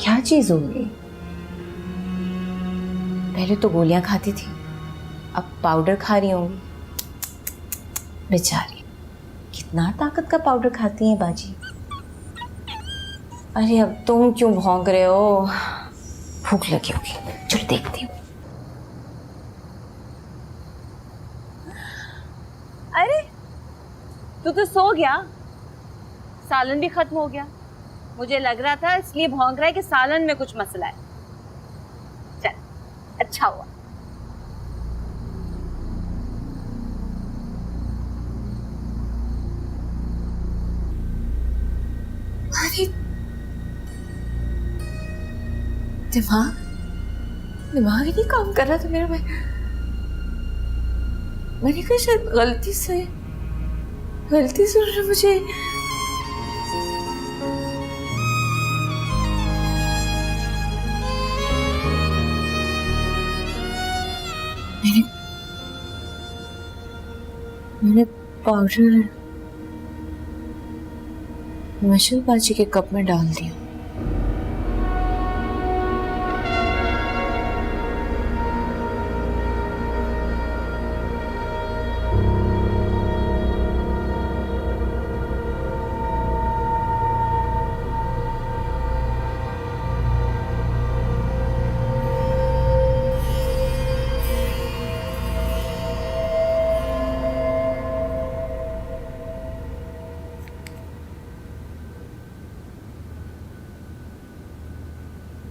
क्या चीज होगी? पहले तो गोलियां खाती थी, अब पाउडर खा रही होंगी। बेचारी, कितना ताकत का पाउडर खाती हैं बाजी। अरे अब तुम क्यों भौंक रहे हो? भूख लगी होगी, चलो देखती हूँ। अरे तू तो सो गया, सालन भी खत्म हो गया। मुझे लग रहा था इसलिए भौंक रहा है कि सालन में कुछ मसला है। चल अच्छा हुआ। अरे दिमाग दिमाग ही नहीं काम कर रहा था मेरा। मैंने कहा शायद गलती से उन्होंने मुझे मैंने पाउडर मशहूर बाजी के कप में डाल दिया।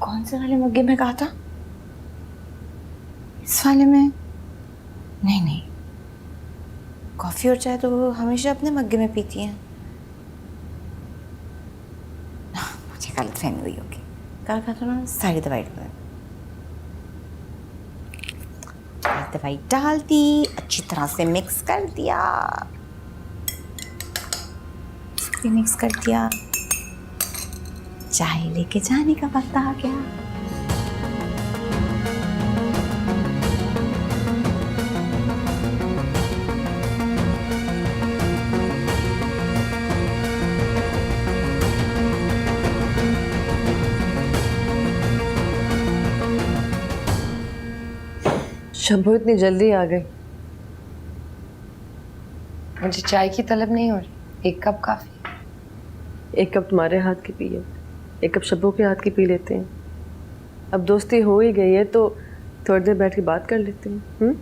कौन से वाले मग्गे में कहा था? इस वाले में? नहीं, कॉफी और चाय तो वो हमेशा अपने मग्गे में पीती हैं। मुझे गलतफहमी हुई होगी। कल कहा था ना सारी दवाई डाल दी, अच्छी तरह से मिक्स कर दिया। मिक्स कर दिया, चाय लेके जाने का वक्त आ गया। शंभू इतनी जल्दी आ गई? मुझे चाय की तलब नहीं हो रही, एक कप काफी। एक कप तुम्हारे हाथ की पिए, एक कप शंभू के हाथ की पी लेते हैं। अब दोस्ती हो ही गई है तो थोड़ी देर बैठ के बात कर लेते हैं।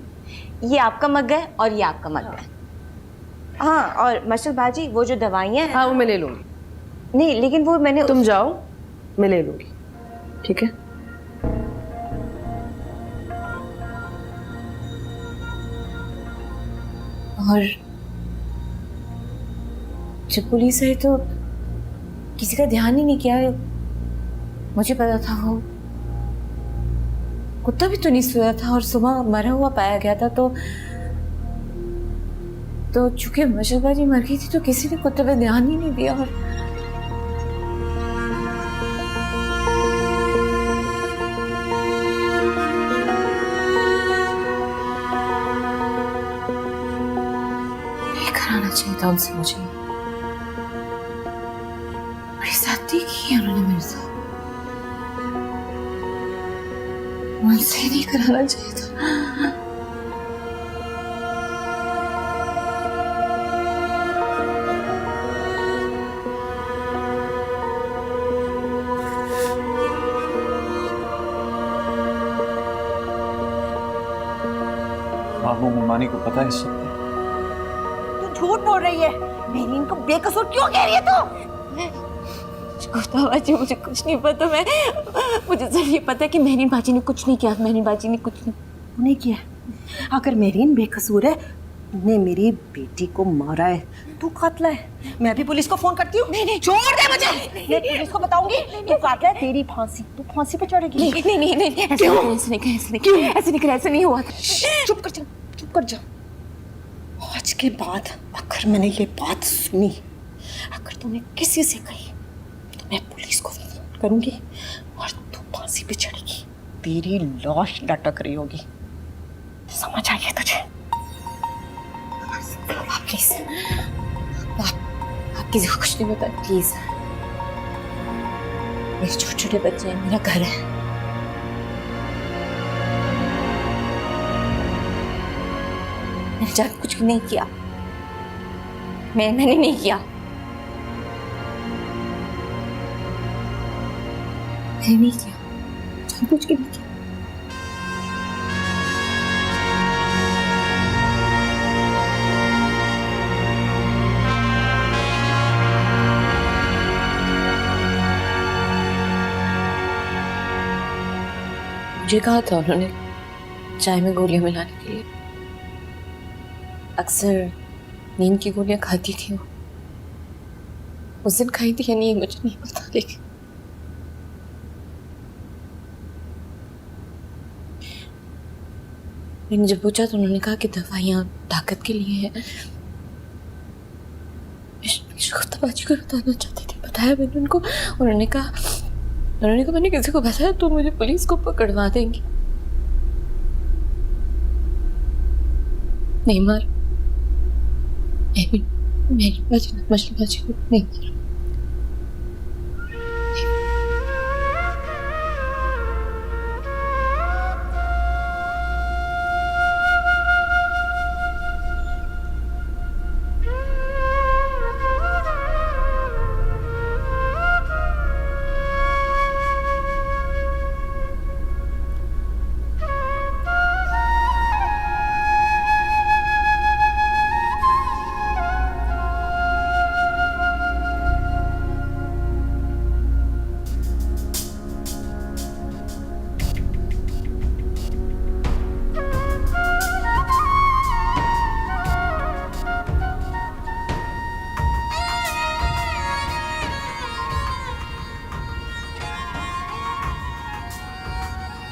ये आपका मग्गा है और ये आपका मग्गा है। हाँ, और मशहूर बाजी वो जो दवाइयाँ हैं। हाँ वो मैं ले लूंगी। नहीं लेकिन वो मैंने तुम जाओ, मैं ले लूंगी, ठीक है? और जब पुलिस आई तो किसी का ध्यान ही नहीं किया। मुझे पता था वो कुत्ता भी तो नहीं सोया था और सुबह मरा हुआ पाया गया था। तो चूंकि मशहूरबाजी मर गई थी तो किसी ने कुत्ते पे ध्यान ही नहीं दिया। और कराना चाहिए था उनसे मुझे। बड़ी ज्यादती की है उन्होंने मेरे साथ। उनसे नहीं कराना चाहिए था। बाबू मुमानी को पता है सब? झूठ बोल रही है। मेहरीन को बेकसूर क्यों कह रही है तू? बाजी मुझे कुछ नहीं पता। मुझे सिर्फ ये पता है कि मेहरीन बाजी ने कुछ नहीं किया। मेहरीन बाजी ने कुछ नहीं किया। अगर मेहरीन बेकसूर है, तूने मेरी बेटी को मारा है, तू कातला है। मैं भी पुलिस को फोन करती हूँ। नहीं छोड़ दे मुझे। मैं पुलिस को बताऊंगी तू कातला है। तेरी फांसी, तू फांसी पे चढ़ेगी। नहीं ऐसे नहीं हुआ। चुप कर जा। आज के बाद अगर मैंने ये बात सुनी, अगर तूने किसी से कही, तो मैं पुलिस को फोन करूंगी और तू फांसी पे चढ़ेगी। तेरी लाश लटक रही होगी। समझ आई है तुझे? प्लीज, आप किसी को कुछ नहीं बताए प्लीज। मेरे छोटे छोटे बच्चे हैं, मेरा घर है। मैंने जाकर कुछ नहीं किया। मैंने नहीं किया। मैंने नहीं किया, जानबूझ के नहीं किया। मुझे कहा था उन्होंने चाय में गोलियां मिलाने के लिए। अक्सर नींद की गोलियां खाती थी वो। उस दिन खाई थी या नहीं मुझे नहीं पता, लेकिन मैंने जब पूछा तो उन्होंने कहा कि दवाइयाँ ताकत के लिए है। शोफ्ताबाजी को बताना चाहती थी, बताया मैंने उनको। उन्होंने कहा मैंने किसी को बताया तो मुझे पुलिस को पकड़वा देंगी। नहीं मार, मेरी मशरूबाजी को नहीं मारा।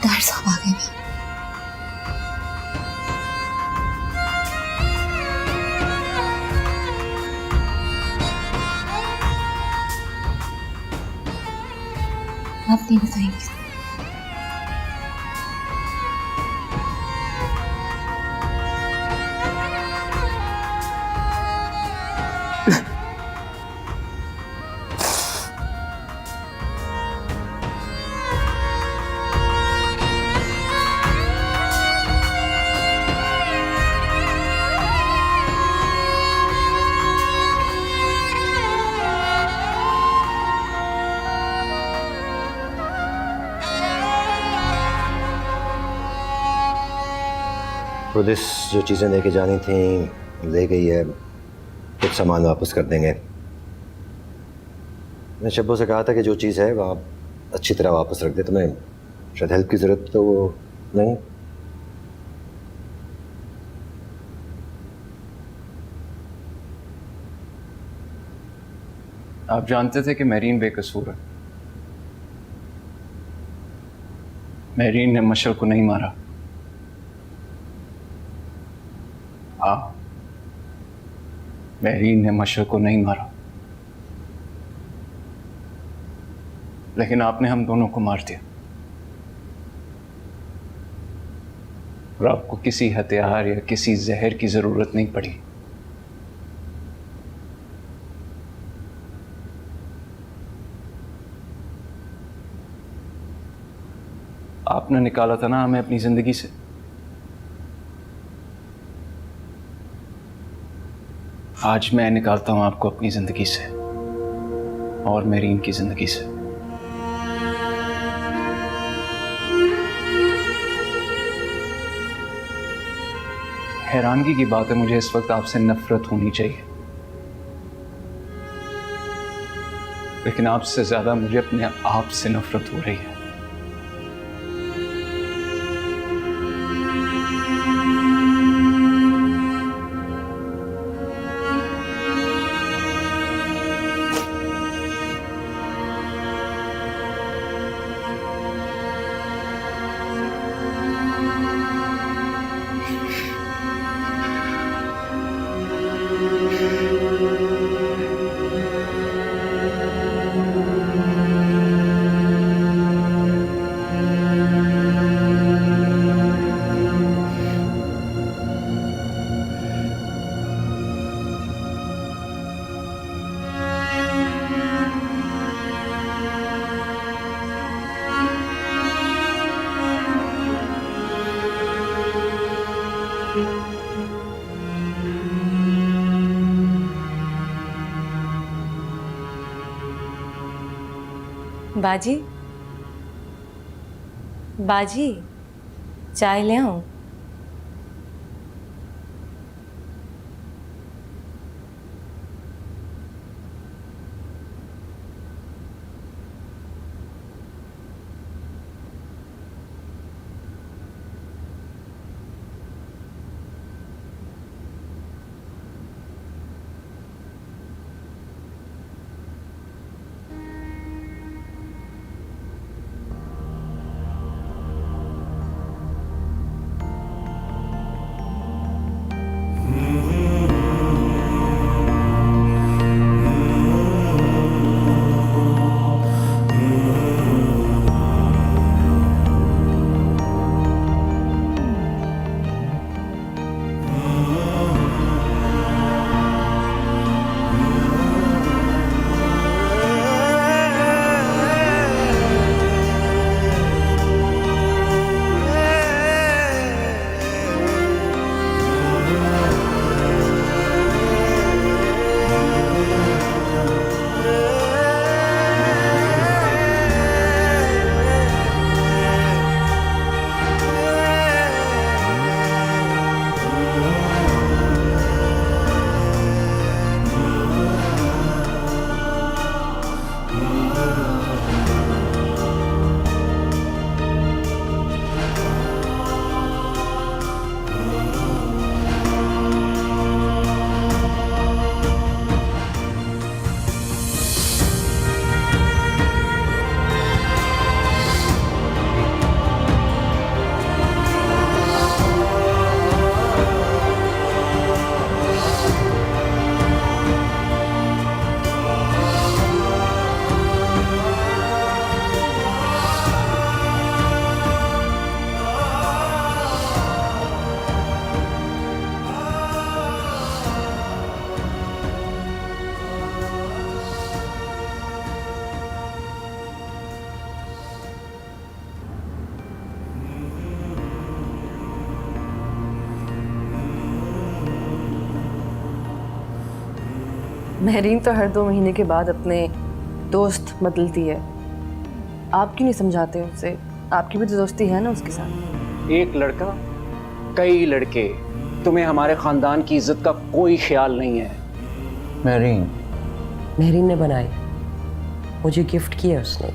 डर साहब आ गए मैं। आप नहीं बताएंगे। पुलिस जो चीज़ें लेके जानी थी ले गई है, कुछ सामान वापस कर देंगे। मैं शब्बों से कहा था कि जो चीज़ है वो आप अच्छी तरह वापस रख दे। तुम्हें शायद हेल्प की ज़रूरत तो वो नहीं। आप जानते थे कि मेरीन बेकसूर है। मेरीन ने मशल को नहीं मारा। हाँ, मेरीन ने मशल को नहीं मारा, लेकिन आपने हम दोनों को मार दिया। और आपको किसी हथियार या किसी जहर की जरूरत नहीं पड़ी। आपने निकाला था ना हमें अपनी जिंदगी से। आज मैं निकालता हूं आपको अपनी जिंदगी से और मेरीन की जिंदगी से। हैरानगी की बात है, मुझे इस वक्त आपसे नफरत होनी चाहिए, लेकिन आपसे ज्यादा मुझे अपने आप से नफरत हो रही है। बाजी, बाजी, चाय ले आऊं? महरीन तो हर 2 महीने के बाद अपने दोस्त बदलती है। आप क्यों नहीं समझाते उससे? आपकी भी तो दोस्ती है ना उसके साथ। एक लड़का, कई लड़के, तुम्हें हमारे खानदान की इज्जत का कोई ख्याल नहीं है। महरीन ने बनाई, मुझे गिफ्ट किया उसने।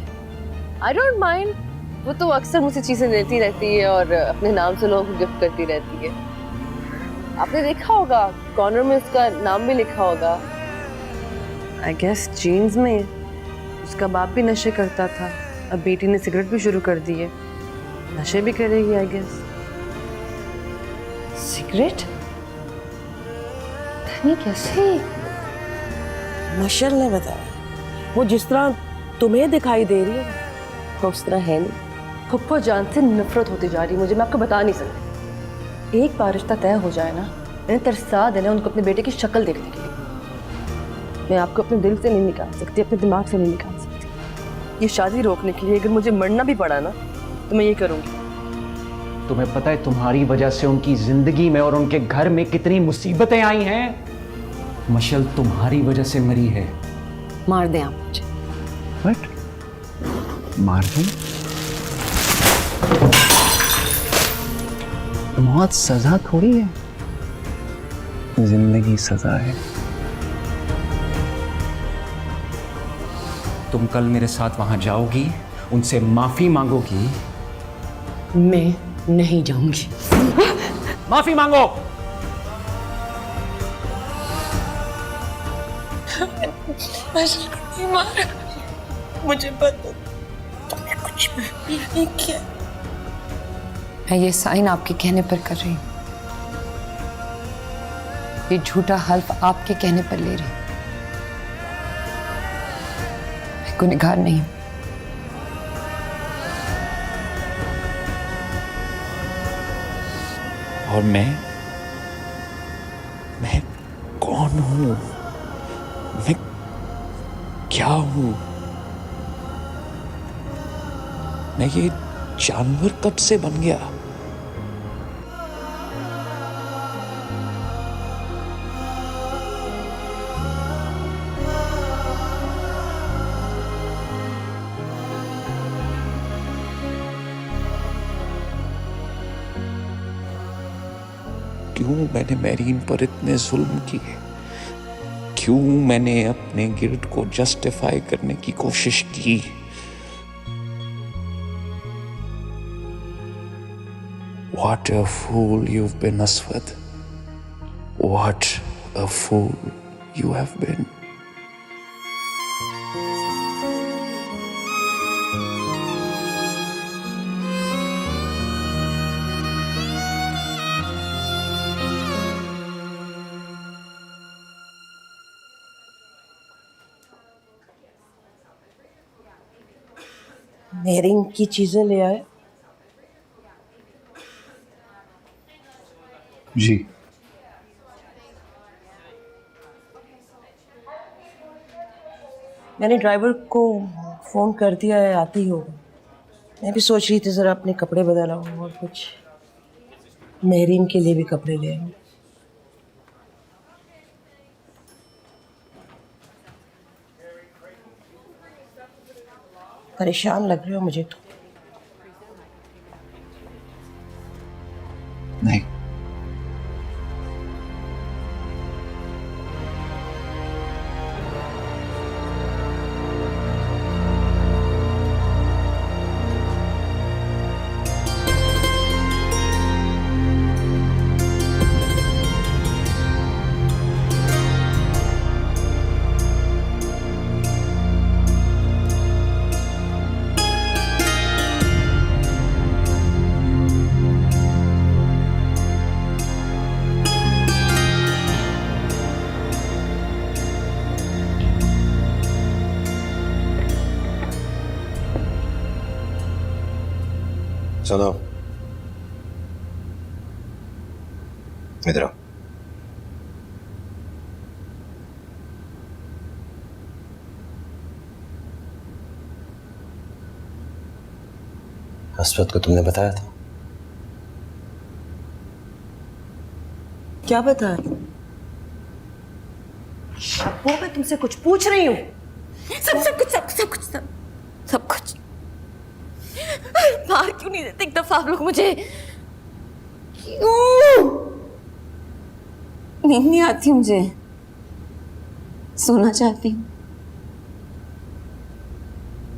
आई डोंट माइंड, वो तो अक्सर मुझसे चीजें लेती रहती है और अपने नाम से लोगों को गिफ्ट करती रहती है। आपने देखा होगा कॉर्नर में उसका नाम भी लिखा होगा। आई गेस जीन्स में। उसका बाप भी नशे करता था, अब बेटी ने सिगरेट भी शुरू कर दी है, नशे भी करेगी आई गेस। सिगरेट? नहीं, कैसे? मशल ने बताया, वो जिस तरह तुम्हें दिखाई दे रही है उस तरह है नहीं। फुप्पो जान से नफरत होती जा रही है मुझे, मैं आपको बता नहीं सकती। एक बार रिश्ता तय हो जाए ना, मैंने तरसा देना उनको अपने बेटे की शक्ल देखने के लिए। मैं आपको अपने दिल से नहीं निकाल सकती, अपने दिमाग से नहीं निकाल सकती। ये शादी रोकने के लिए अगर मुझे मरना भी पड़ा ना तो मैं ये करूँगी। तुम्हें पता है तुम्हारी वजह से उनकी जिंदगी में और उनके घर में कितनी मुसीबतें आई हैं। मशल तुम्हारी वजह से मरी है। मार दें आप मुझे। बट मार दूं? मौत सजा थोड़ी है, जिंदगी सजा है। तुम कल मेरे साथ वहां जाओगी, उनसे माफी मांगोगी। मैं नहीं जाऊंगी। माफी मांगो। नहीं मारा, मुझे पता, तुमने कुछ भी नहीं किया। मैं ये साइन आपके कहने पर कर रही हूँ, ये झूठा हल्फ आपके कहने पर ले रही हूँ। मैं गुनहगार नहीं हूँ। और मैं कौन हूँ? मैं क्या हूँ? मैं ये जानवर कब से बन गया? क्यों मैंने मैरीन पर इतने जुल्म किए, क्यों मैंने अपने गिल्ट को जस्टिफाई करने की कोशिश की। What a fool you've been, Aswad. What a fool you have been. Marine की चीजें ले आए। जी। मैंने ड्राइवर को फोन कर दिया है, आते ही होगा। मैं भी सोच रही थी जरा अपने कपड़े बदल आऊं और कुछ मेहरीन के लिए भी कपड़े ले आऊं। परेशान लग रहे हो मुझे तो। नहीं, सुनो, इधर आओ। अस्वद को तुमने बताया था? क्या बताया? अब्बू, मैं तुमसे कुछ पूछ रही हूँ। सब कुछ बाहर क्यों नहीं देते एक दफा आप लोग मुझे? क्यों नींद नहीं आती मुझे? सोना चाहती हूँ।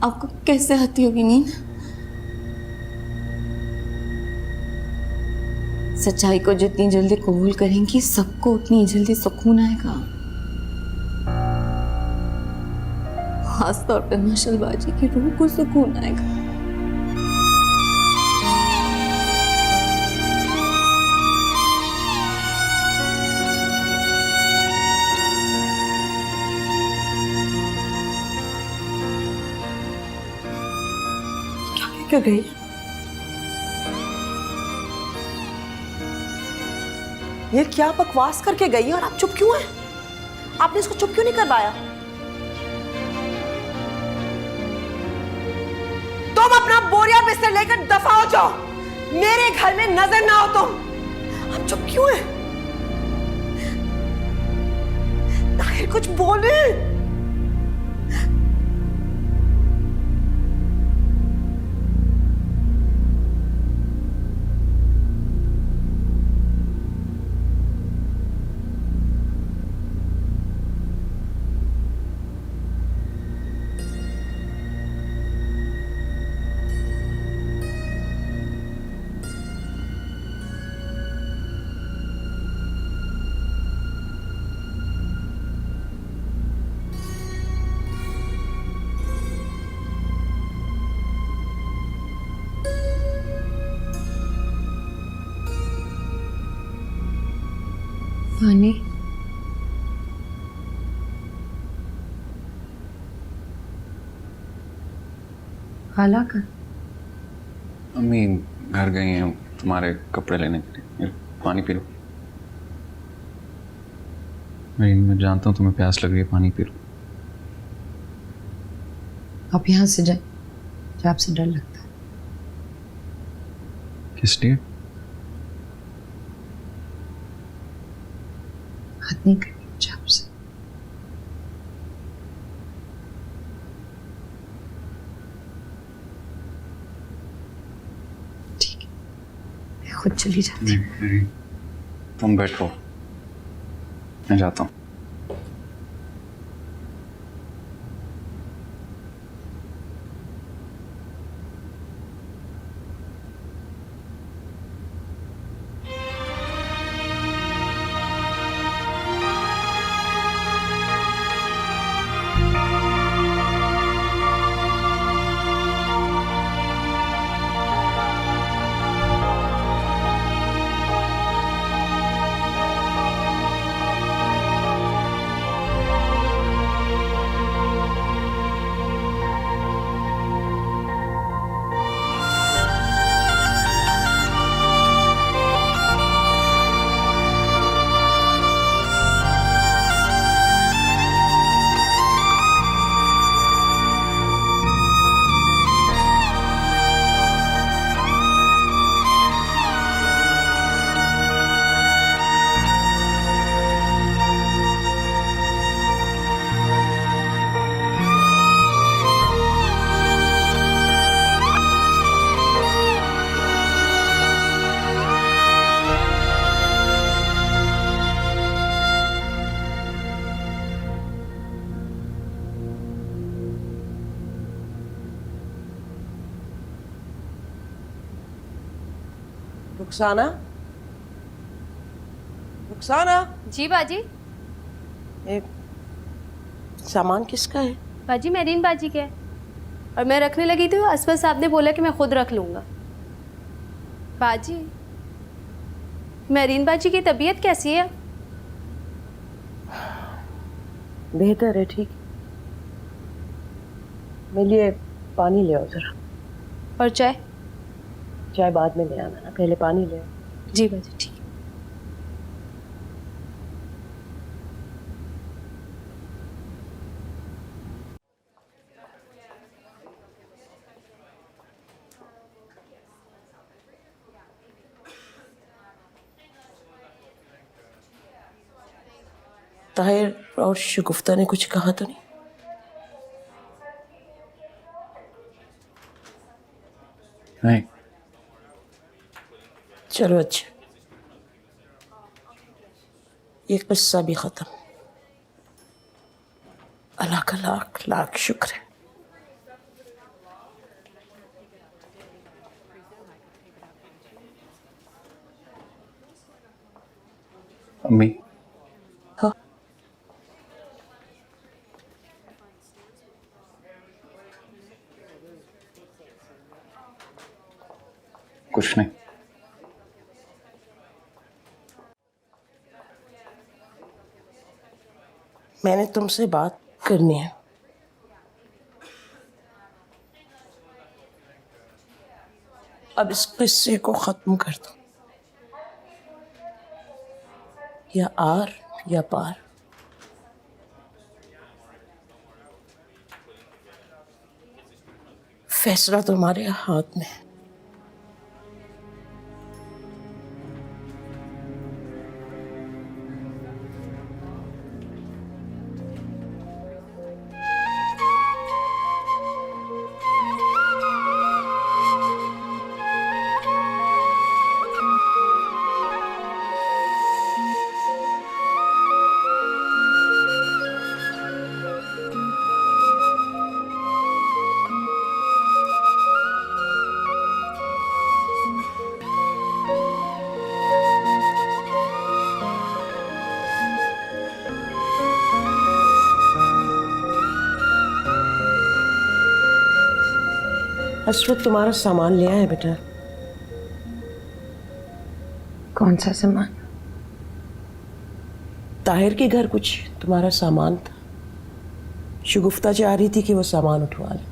आपको कैसे आती होगी नींद? सच्चाई को जितनी जल्दी कबूल करेंगी सबको उतनी जल्दी सुकून आएगा। खासतौर पर मशलबाजी की रूह को सुकून आएगा। क्यों गई? ये क्या बकवास करके गई है और आप चुप क्यों हैं? आपने इसको चुप क्यों नहीं करवाया? तुम अपना बोरिया बिस्तर लेकर दफा हो जाओ, मेरे घर में नजर ना हो तुम। आप चुप क्यों हैं? ताहिर कुछ बोले। पानी खाला का अम्मी घर गई हैं तुम्हारे कपड़े लेने के लिए। पानी पी लो। मैं जानता हूँ तुम्हें प्यास लग रही है, पानी पी लो। आप यहाँ से जाए, मुझे आपसे डर लगता है। किस लिए? बात नहीं करनी मुझे आपसे। ठीक है, मैं खुद चली जाती हूँ। तुम बैठो, मैं जाता हूँ। रुखसाना, रुखसाना, जी बाजी। एक सामान किसका है? बाजी मेरीन बाजी के है और मैं रखने लगी थी, असफर साहब ने बोला कि मैं खुद रख लूँगा। बाजी, मेरीन बाजी की तबीयत कैसी है? बेहतर है, ठीक। मेरे लिए पानी ले आओ जरा। और चाय? चाय बाद में ले आना ना, पहले पानी ले आओ। जी बाजी, ठीक। ताहिर और शगुफ्ता ने कुछ कहा तो नहीं? नहीं। चलो अच्छा, ये किस्सा भी खत्म। अल्लाह का लाख लाख शुक्र है। अम्मी, हाँ, कुछ नहीं। मैंने तुमसे बात करनी है। अब इस किस्से को खत्म कर दो, या आर या पार। फैसला तुम्हारे हाथ में है। अशरफ तुम्हारा सामान लिया है बेटा। कौन सा सामान? ताहिर के घर कुछ तुम्हारा सामान था। शगुफ्ता चाह रही थी कि वो सामान उठवा ले।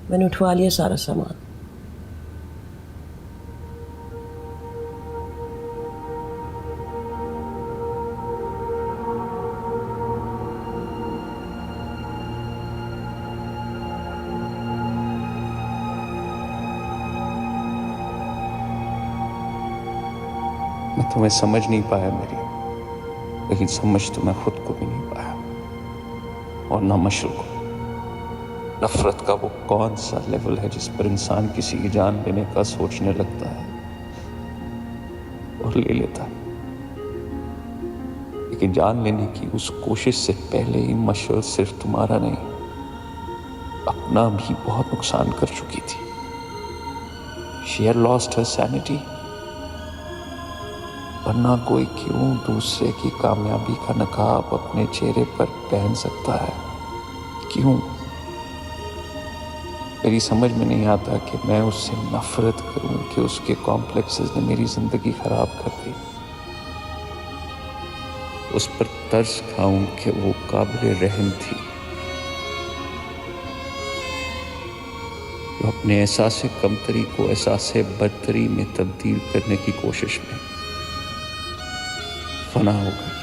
मैंने उठवा लिया सारा सामान। मैं तुम्हें समझ नहीं पाया मेरी, लेकिन समझ तो मैं खुद को भी नहीं पाया, और ना मशल को। नफरत का वो कौन सा लेवल है जिस पर इंसान किसी की जान लेने का सोचने लगता है और ले लेता है। लेकिन जान लेने की उस कोशिश से पहले ही मशल सिर्फ तुम्हारा नहीं, अपना भी बहुत नुकसान कर चुकी थी। She had lost her sanity। वरना कोई क्यों दूसरे की कामयाबी का नकाब अपने चेहरे पर पहन सकता है? क्यों? मेरी समझ में नहीं आता कि मैं उससे नफरत करूं कि उसके कॉम्प्लेक्सेस ने मेरी जिंदगी खराब कर दी। उस पर तरस खाऊं कि वो काबिल रहम थी, जो अपने एहसास कमतरी को एहसास बदतरी में तब्दील करने की कोशिश में फना हो गई।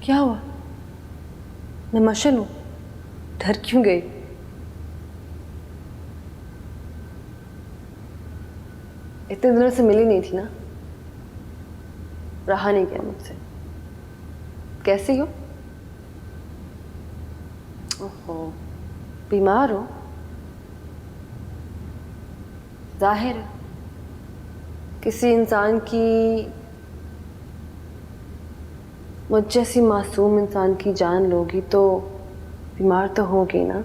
क्या हुआ? मैं मशल हूँ, डर क्यों गई? इतने दिनों से मिली नहीं थी ना, रहा नहीं गया मुझसे। कैसी हो? ओहो, बीमार हो? जाहिर है किसी इंसान की, मुझ जैसी मासूम इंसान की जान लोगी तो बीमार तो होगी ना।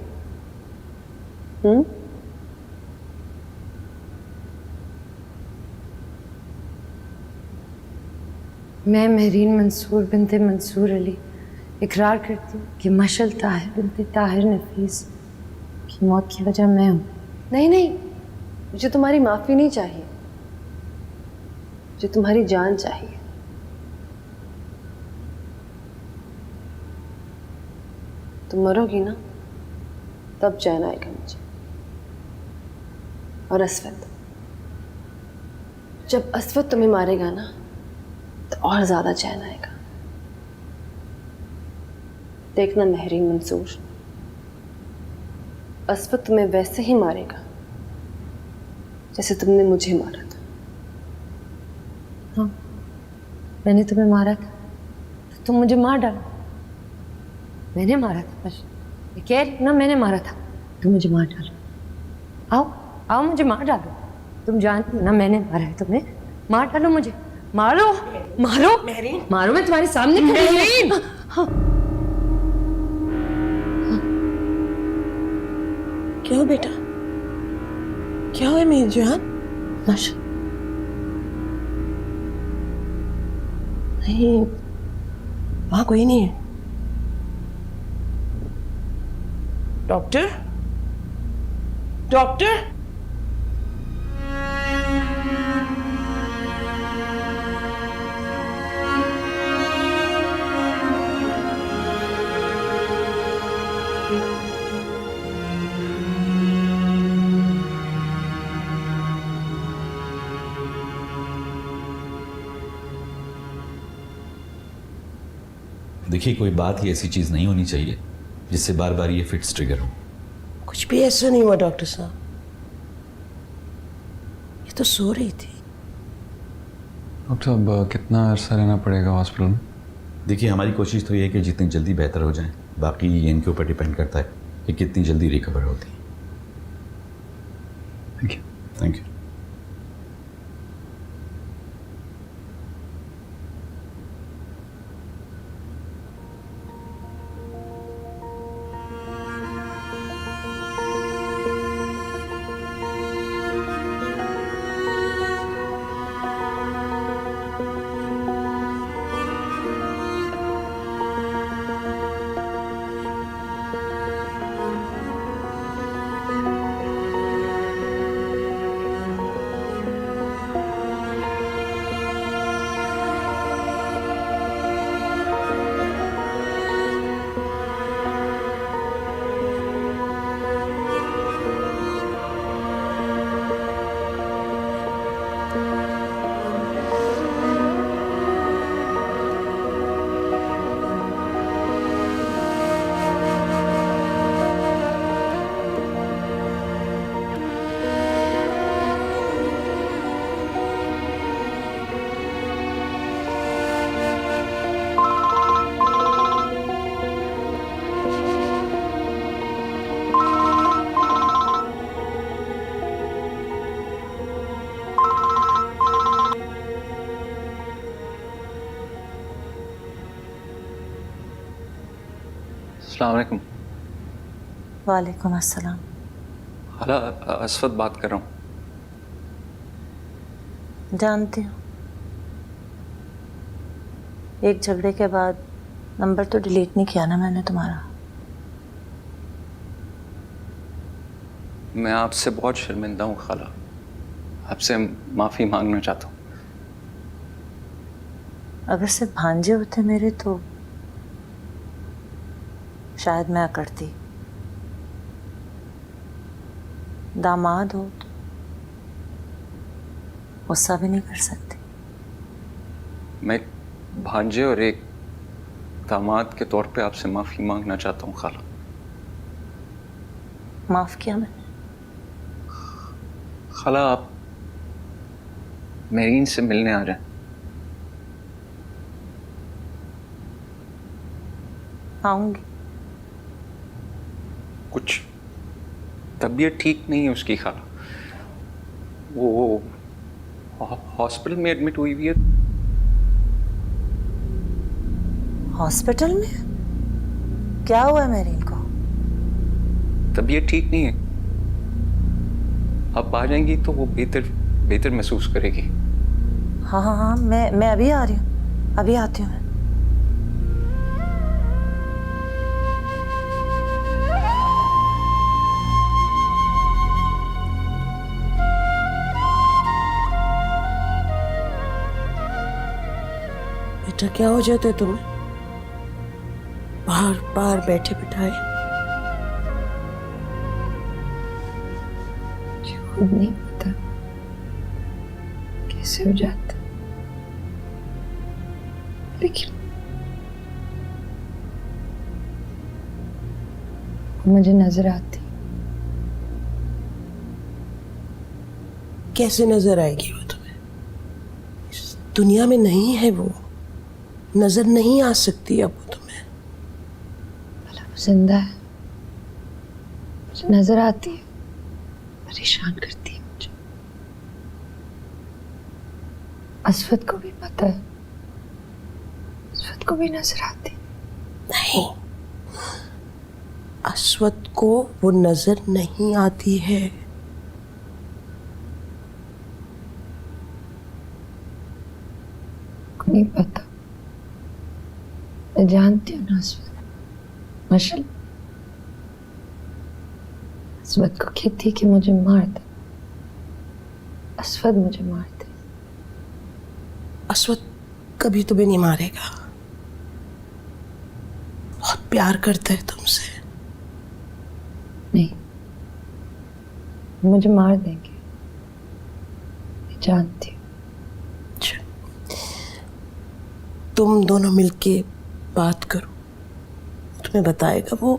मैं महरीन मंसूर बिनते मंसूर अली इकरार करती हूँ कि मशल ताहिर बिनते ताहिर नफीस की मौत की वजह मैं हूँ। नहीं नहीं, मुझे तुम्हारी माफ़ी नहीं चाहिए, मुझे तुम्हारी जान चाहिए। तुम मरोगी ना, तब चैन आएगा मुझे। और असवद, जब असवद तुम्हें मारेगा ना तो और ज्यादा चैन आएगा। देखना महरीन मंसूर, असवद तुम्हें वैसे ही मारेगा जैसे तुमने मुझे मारा था। हाँ, मैंने तुम्हें मारा था तो तुम मुझे मार डालो। मैंने मारा था, बस ये कह रही ना, मैंने मारा था, तुम मुझे मार डालो। आओ आओ, मुझे मार डालो। तुम जानती हो ना मैंने मारा है तुम्हें, मार डालो मुझे। मारो मारो मारो, मैं तुम्हारे सामने खड़ी हूँ। हाँ। क्या हो बेटा, क्या हुआ मेरी जान? माशा नहीं, वहां कोई नहीं है। डॉक्टर, डॉक्टर, देखिए, कोई बात ही ऐसी चीज नहीं होनी चाहिए जिससे बार बार ये फिट्स ट्रिगर हो। कुछ भी ऐसा नहीं हुआ डॉक्टर साहब, ये तो सो रही थी। डॉक्टर साहब, कितना अरसा रहना पड़ेगा हॉस्पिटल में? देखिए, हमारी कोशिश तो ये है कि जितनी जल्दी बेहतर हो जाए, बाकी ये इनके ऊपर डिपेंड करता है कि कितनी जल्दी रिकवर होती है। Thank you. Thank you. अस्सलाम वालेकुम। वालेकुम अस्सलाम। हाला, असफत बात कर रहा हूँ। जानती हूँ, एक झगड़े के बाद नंबर तो डिलीट नहीं किया ना मैंने तुम्हारा। मैं आपसे बहुत शर्मिंदा हूँ खाला, आपसे माफ़ी मांगना चाहता हूँ। अगर सिर्फ भांजे होते मेरे तो शायद मैं अकड़ती। दामाद हो तो गुस्सा भी नहीं कर सकती। मैं एक भांजे और एक दामाद के तौर पे आपसे माफ़ी मांगना चाहता हूँ खाला। माफ किया मैंने। खाला, आप मेरीन से मिलने आ जाएं। आऊंगी। कुछ तबीयत ठीक नहीं है उसकी खाला, वो हॉस्पिटल में एडमिट हुई हुई है। हॉस्पिटल में? क्या हुआ है मेरीन को? तबीयत ठीक नहीं है। आप आ जाएंगी तो वो बेहतर महसूस करेगी। हाँ हाँ हाँ, मैं अभी आ रही हूँ, अभी आती हूँ मैं। बेटा क्या हो जाता है तुम्हें? बार बार बैठे बिठाए। मुझे खुद नहीं पता कैसे हो जाता, लेकिन वो मुझे नजर आती। कैसे नजर आएगी वो तुम्हें? इस दुनिया में नहीं है वो, नजर नहीं आ सकती अब वो तुम्हें। भला वो जिंदा है, मुझे नजर आती है, परेशान करती है मुझे। असफत को भी पता है, असफत को भी नजर आती। नहीं, अस्वत को वो नजर नहीं आती है। को नहीं पता, मैं जानती हूँ ना असफत। मशल असफत को कहती कि मुझे मार दे, असफत मुझे मार दे। अस्वत कभी तुम्हें नहीं मारेगा, बहुत प्यार करता है तुमसे। नहीं, मुझे मार देंगे, मैं जानती हूँ। तुम दोनों मिलके बात करो, तुम्हें बताएगा वो।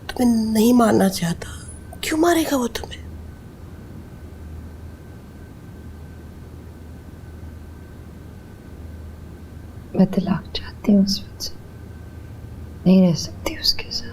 तुम्हें नहीं मारना चाहता, क्यों मारेगा वो तुम्हें? मैं तलाक चाहती हूँ उस वक्त से, नहीं रह सकती उसके साथ।